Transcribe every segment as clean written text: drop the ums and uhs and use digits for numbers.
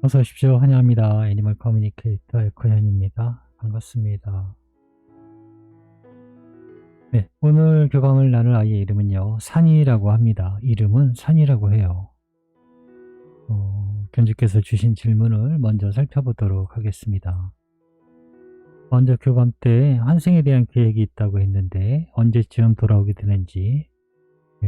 어서 오십시오. 환영합니다. 애니멀 커뮤니케이터 에코현입니다. 반갑습니다. 네, 오늘 교감을 나눌 아이의 이름은요, 산이라고 합니다. 이름은 산이라고 해요. 견주께서 주신 질문을 먼저 살펴보도록 하겠습니다. 먼저 교감 때 환생에 대한 계획이 있다고 했는데 언제쯤 돌아오게 되는지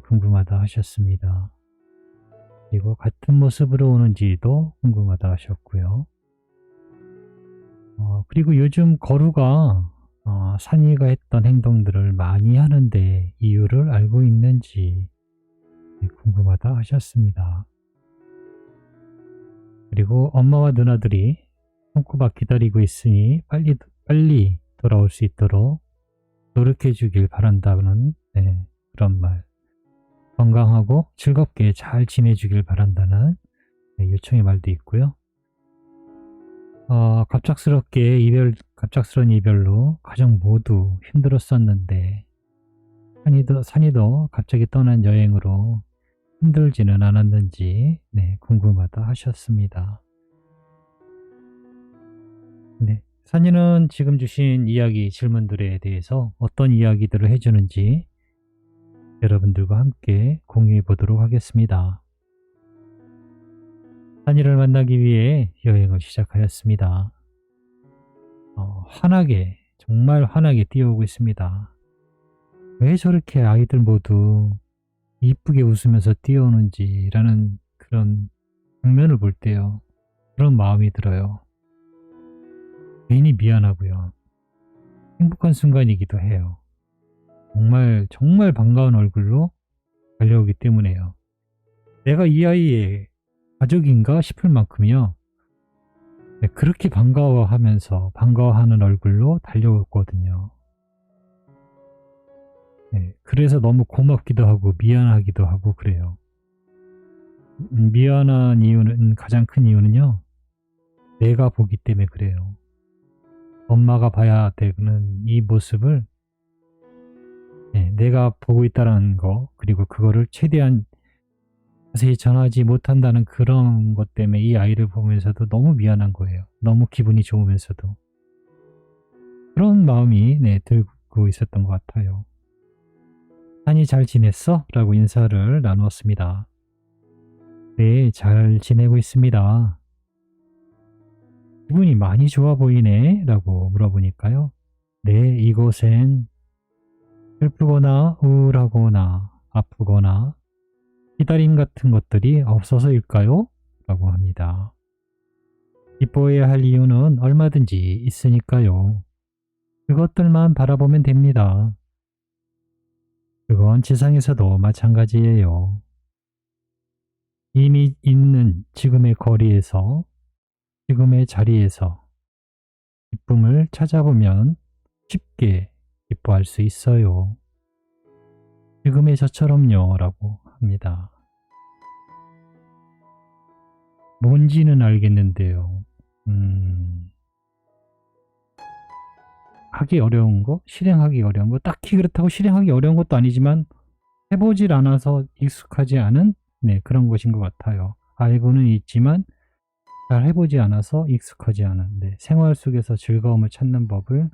궁금하다 하셨습니다. 그리고 같은 모습으로 오는지도 궁금하다 하셨고요. 그리고 요즘 거루가 산이가 했던 행동들을 많이 하는데 이유를 알고 있는지 궁금하다 하셨습니다. 그리고 엄마와 누나들이 손꼽아 기다리고 있으니 빨리 돌아올 수 있도록 노력해 주길 바란다는 그런 말. 건강하고 즐겁게 잘 지내주길 바란다는 요청의 말도 있고요. 갑작스러운 이별로 가족 모두 힘들었었는데, 산이도 갑자기 떠난 여행으로 힘들지는 않았는지, 궁금하다 하셨습니다. 산이는 지금 주신 질문들에 대해서 어떤 이야기들을 해주는지 여러분들과 함께 공유해 보도록 하겠습니다. 산이를 만나기 위해 여행을 시작하였습니다. 정말 환하게 뛰어오고 있습니다. 왜 저렇게 아이들 모두 이쁘게 웃으면서 뛰어오는지라는 그런 장면을 볼 때요, 그런 마음이 들어요. 괜히 미안하고요. 행복한 순간이기도 해요. 정말 반가운 얼굴로 달려오기 때문에요. 내가 이 아이의 가족인가 싶을 만큼요, 그렇게 반가워하는 얼굴로 달려오거든요. 그래서 너무 고맙기도 하고 미안하기도 하고 그래요. 가장 큰 이유는요, 내가 보기 때문에 그래요. 엄마가 봐야 되는 이 모습을 내가 보고 있다는 거, 그리고 그거를 최대한 자세히 전하지 못한다는 그런 것 때문에 이 아이를 보면서도 너무 미안한 거예요. 너무 기분이 좋으면서도. 그런 마음이 들고 있었던 것 같아요. 산이 잘 지냈어? 라고 인사를 나누었습니다. 네, 잘 지내고 있습니다. 기분이 많이 좋아 보이네? 라고 물어보니까요. 네, 이곳엔 슬프거나 우울하거나 아프거나 기다림 같은 것들이 없어서일까요? 라고 합니다. 기뻐해야 할 이유는 얼마든지 있으니까요. 그것들만 바라보면 됩니다. 그건 지상에서도 마찬가지예요. 이미 있는 지금의 거리에서, 지금의 자리에서 기쁨을 찾아보면 쉽게 기뻐할 수 있어요. 지금의 저처럼요. 라고 합니다. 뭔지는 알겠는데요. 하기 어려운 거, 실행하기 어려운 거, 딱히 그렇다고 실행하기 어려운 것도 아니지만 해보질 않아서 익숙하지 않은 그런 것인 것 같아요. 알고는 있지만 잘 해보지 않아서 익숙하지 않은 생활 속에서 즐거움을 찾는 법을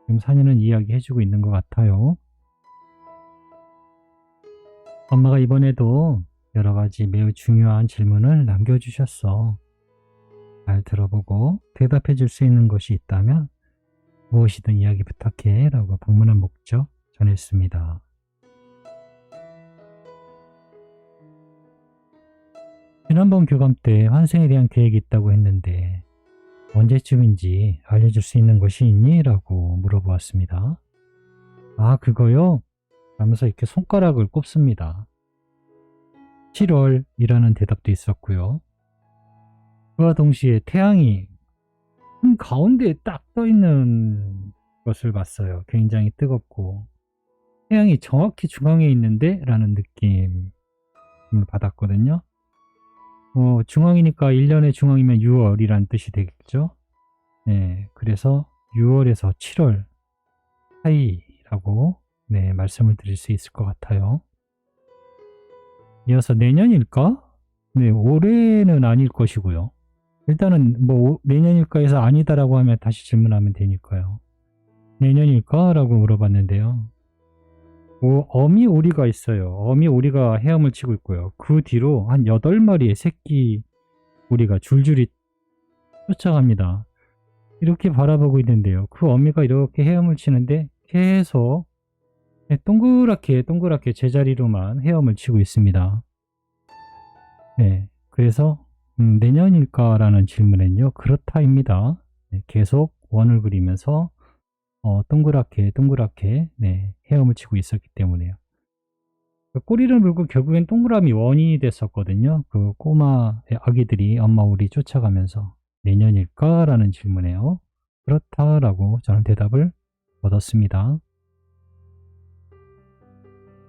지금 산이는 이야기해주고 있는 것 같아요. 엄마가 이번에도 여러 가지 매우 중요한 질문을 남겨주셨어. 잘 들어보고 대답해 줄 수 있는 것이 있다면 무엇이든 이야기 부탁해 라고 방문한 목적 전했습니다. 지난번 교감 때 환생에 대한 계획이 있다고 했는데 언제쯤인지 알려줄 수 있는 것이 있니? 라고 물어보았습니다. 아, 그거요? 하면서 이렇게 손가락을 꼽습니다. 7월이라는 대답도 있었고요. 그와 동시에 태양이 가운데에 딱 떠있는 것을 봤어요. 굉장히 뜨겁고 태양이 정확히 중앙에 있는데 라는 느낌을 받았거든요. 중앙이니까 1년의 중앙이면 6월이란 뜻이 되겠죠. 그래서 6월에서 7월 사이라고 말씀을 드릴 수 있을 것 같아요. 이어서 내년일까? 네, 올해는 아닐 것이고요. 일단은 뭐 내년일까 해서 아니다라고 하면 다시 질문하면 되니까요. 내년일까라고 물어봤는데요. 어미 오리가 있어요. 어미 오리가 헤엄을 치고 있고요. 그 뒤로 한 8마리의 새끼 오리가 줄줄이 쫓아갑니다. 이렇게 바라보고 있는데요. 그 어미가 이렇게 헤엄을 치는데 계속 동그랗게 동그랗게 제자리로만 헤엄을 치고 있습니다. 네, 그래서 내년일까라는 질문엔요. 그렇다입니다. 네, 계속 원을 그리면서 동그랗게 동그랗게 네, 헤엄을 치고 있었기 때문에요. 그 꼬리를 물고 결국엔 동그라미 원이 됐었거든요. 그 꼬마 아기들이 엄마 오리 쫓아가면서 내년일까라는 질문에요. 그렇다라고 저는 대답을 얻었습니다.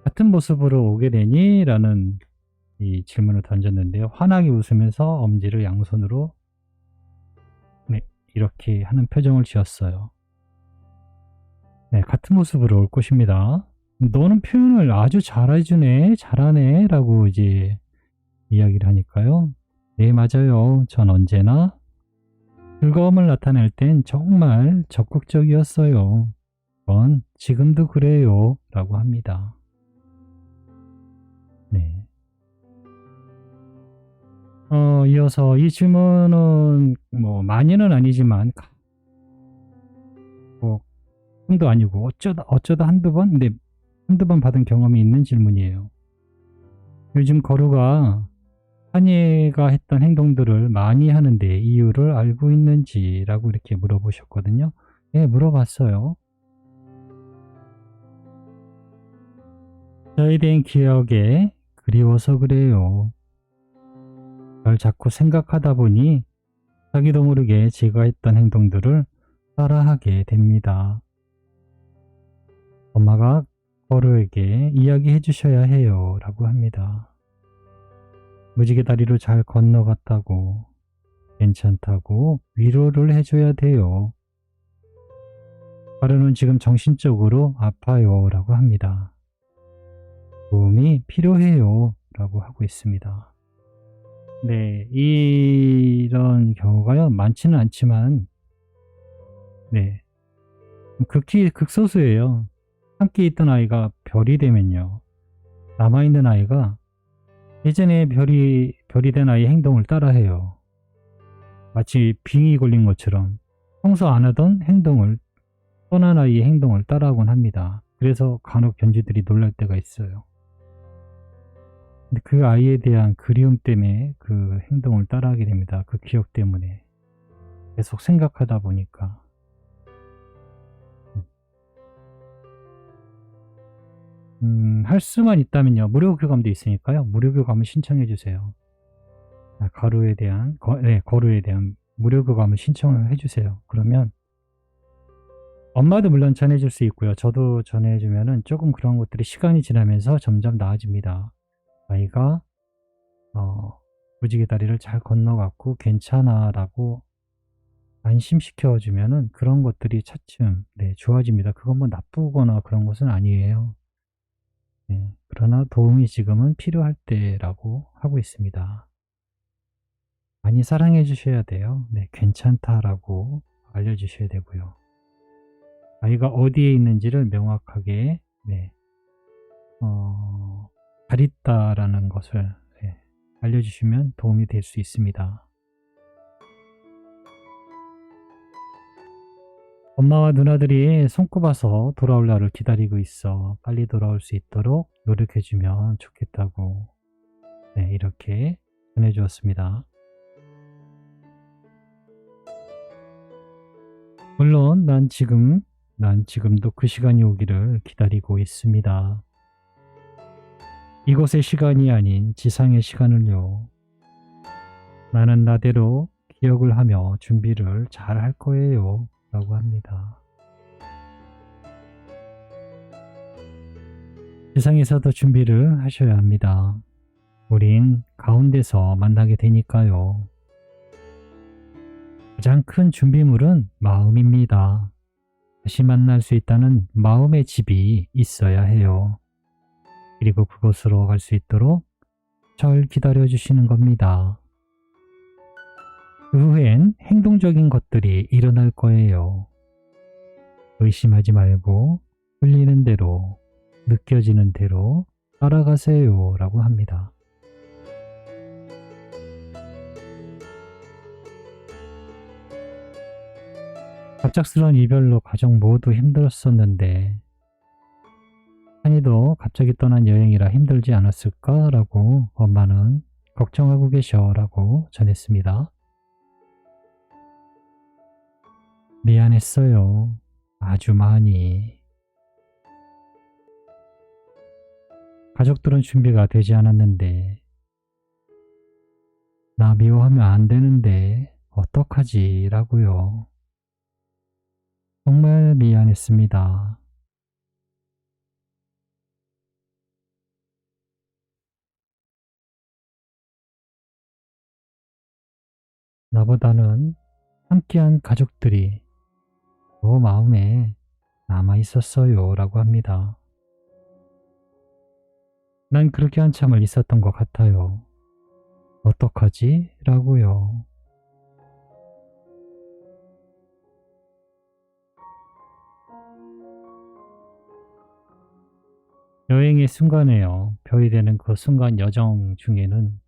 같은 모습으로 오게 되니? 라는 이 질문을 던졌는데요. 환하게 웃으면서 엄지를 양손으로 네, 이렇게 하는 표정을 지었어요. 네, 같은 모습으로 올 것입니다. 너는 표현을 아주 잘해주네, 잘하네 라고 이제 이야기를 하니까요. 네, 맞아요. 전 언제나 즐거움을 나타낼 땐 정말 적극적이었어요. 전 지금도 그래요 라고 합니다. 네. 이어서 이 질문은 뭐 많이는 아니지만 뭐 도 아니고 어쩌다 한두 번? 근데 한두 번 받은 경험이 있는 질문이에요. 요즘 거루가 한이가 했던 행동들을 많이 하는데 이유를 알고 있는지 라고 이렇게 물어보셨거든요. 네, 물어봤어요. 저에 대한 기억에 그리워서 그래요. 절 자꾸 생각하다 보니 자기도 모르게 제가 했던 행동들을 따라하게 됩니다. 엄마가 거루에게 이야기해 주셔야 해요 라고 합니다. 무지개 다리로 잘 건너갔다고, 괜찮다고 위로를 해줘야 돼요. 거루는 지금 정신적으로 아파요 라고 합니다. 도움이 필요해요 라고 하고 있습니다. 네, 이런 경우가요 많지는 않지만 네, 극히 극소수예요. 함께 있던 아이가 별이 되면요, 남아있는 아이가 예전에 별이 된 아이의 행동을 따라해요. 마치 빙이 걸린 것처럼 평소 안 하던 행동을, 떠난 아이의 행동을 따라하곤 합니다. 그래서 간혹 견주들이 놀랄 때가 있어요. 근데 그 아이에 대한 그리움 때문에 그 행동을 따라하게 됩니다. 그 기억 때문에. 계속 생각하다 보니까. 할 수만 있다면요. 무료 교감도 있으니까요. 무료 교감을 신청해 주세요. 거루에 대한 무료 교감을 신청을 해주세요. 그러면 엄마도 물론 전해줄 수 있고요. 저도 전해주면은 조금 그런 것들이 시간이 지나면서 점점 나아집니다. 아이가 무지개 다리를 잘 건너갔고 괜찮아 라고 안심시켜주면은 그런 것들이 차츰 좋아집니다. 그건 뭐 나쁘거나 그런 것은 아니에요. 네, 그러나 도움이 지금은 필요할 때라고 하고 있습니다. 많이 사랑해 주셔야 돼요. 네, 괜찮다라고 알려주셔야 되고요. 아이가 어디에 있는지를 명확하게 잘 있다라는 것을 알려주시면 도움이 될 수 있습니다. 엄마와 누나들이 손꼽아서 돌아올 날을 기다리고 있어. 빨리 돌아올 수 있도록 노력해주면 좋겠다고 이렇게 전해주었습니다. 물론 난 지금도 그 시간이 오기를 기다리고 있습니다. 이곳의 시간이 아닌 지상의 시간을요. 나는 나대로 기억을 하며 준비를 잘 할 거예요 라고 합니다. 지상에서도 준비를 하셔야 합니다. 우린 가운데서 만나게 되니까요. 가장 큰 준비물은 마음입니다. 다시 만날 수 있다는 마음의 집이 있어야 해요. 그리고 그곳으로 갈 수 있도록 절 기다려주시는 겁니다. 그 후엔 행동적인 것들이 일어날 거예요. 의심하지 말고 들리는 대로, 느껴지는 대로 따라가세요 라고 합니다. 갑작스러운 이별로 가족 모두 힘들었었는데 한이도 갑자기 떠난 여행이라 힘들지 않았을까? 라고 엄마는 걱정하고 계셔 라고 전했습니다. 미안했어요. 아주 많이. 가족들은 준비가 되지 않았는데 나 미워하면 안 되는데 어떡하지? 라고요. 정말 미안했습니다. 나보다는 함께한 가족들이 더 마음에 남아 있었어요 라고 합니다. 난 그렇게 한참을 있었던 것 같아요. 어떡하지? 라고요. 여행의 순간에요. 별이 되는 그 순간 여정 중에는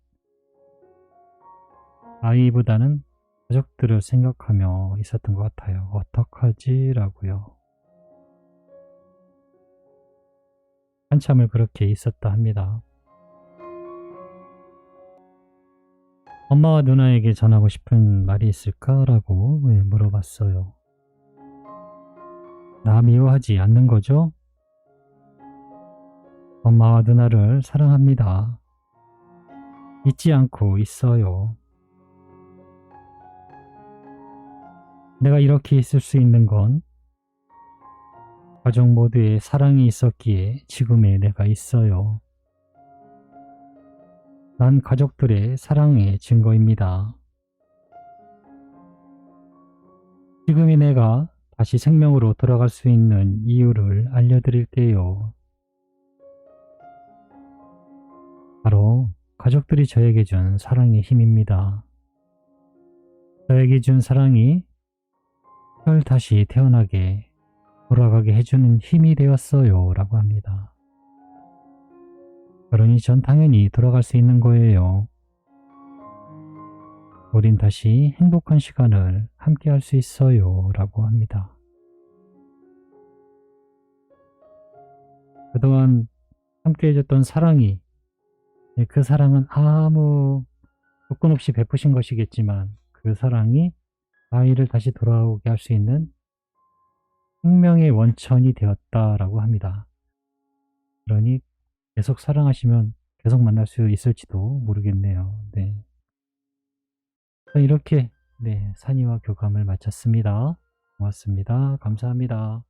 아이보다는 가족들을 생각하며 있었던 것 같아요. 어떡하지? 라고요. 한참을 그렇게 있었다 합니다. 엄마와 누나에게 전하고 싶은 말이 있을까? 라고 물어봤어요. 나 미워하지 않는 거죠? 엄마와 누나를 사랑합니다. 잊지 않고 있어요. 내가 이렇게 있을 수 있는 건 가족 모두의 사랑이 있었기에 지금의 내가 있어요. 난 가족들의 사랑의 증거입니다. 지금의 내가 다시 생명으로 돌아갈 수 있는 이유를 알려드릴게요. 바로 가족들이 저에게 준 사랑의 힘입니다. 저에게 준 사랑이 절 다시 태어나게 돌아가게 해주는 힘이 되었어요 라고 합니다. 그러니 전 당연히 돌아갈 수 있는 거예요. 우린 다시 행복한 시간을 함께 할 수 있어요 라고 합니다. 그동안 함께 해줬던 사랑이, 그 사랑은 아무 조건 없이 베푸신 것이겠지만 그 사랑이 아이를 다시 돌아오게 할 수 있는 생명의 원천이 되었다라고 합니다. 그러니 계속 사랑하시면 계속 만날 수 있을지도 모르겠네요. 네. 이렇게 산이와 교감을 마쳤습니다. 고맙습니다. 감사합니다.